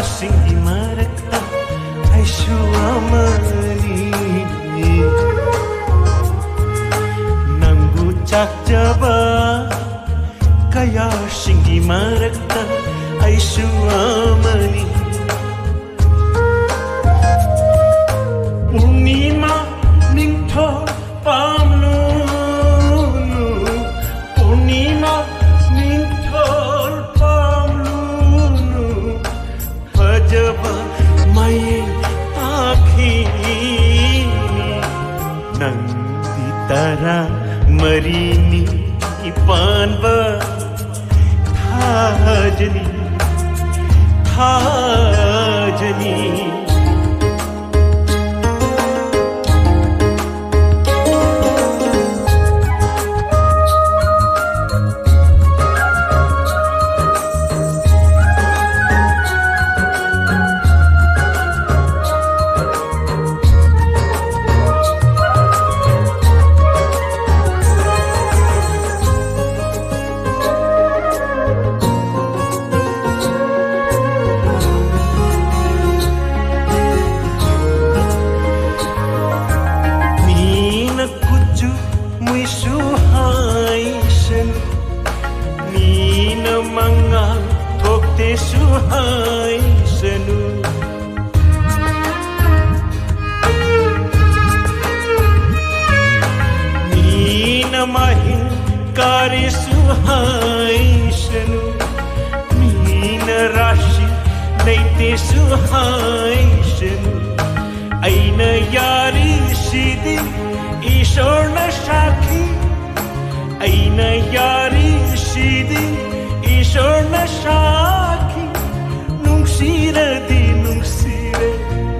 singgi marakta ay suamani nanggucak jaba kaya singgi marakta ay suamani unima ningtho pamnu unima ningtho pamnu pajaba mai akhi nangti tara marini ipanba thajani thajani suhai senu nina mahin kare suhai senu nina rashi leite suhai senu aina yari sidi ishor na shakhi aina yari sidi ishor na shakhi nungsire di nungsire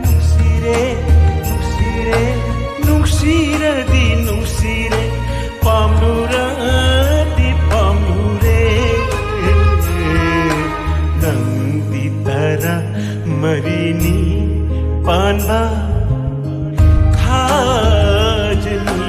nungsire nungsire nungsire di nungsire pamnura di pamnure nangti tara marini panba thajani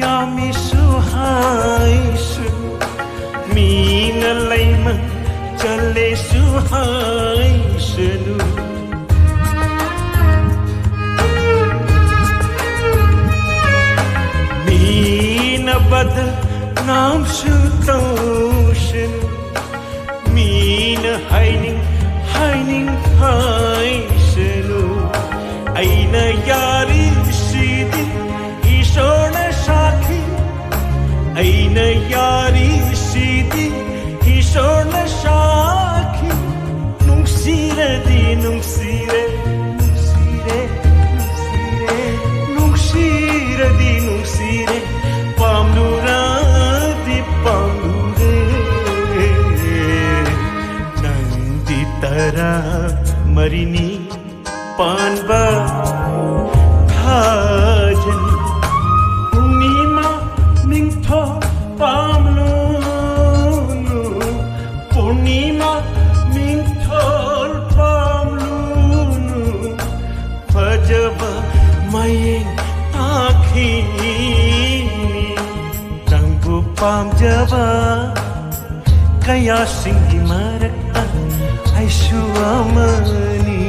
yami suhai su mina laima chale suhai sunu mina bad naam sutoshin mina haining haining hai sunu aina yari sidi ishona shakhi aina yari sidi ishona shakhi nungsire di nungsire nungsire nungsire nungsire di nungsire pamnura di pamnure nangti tara marini panba thajani unima ningtho pamnu unima ningtho pamnu pajaba mai akhi tanggu pamjaba kaya singgi marakta ay suamani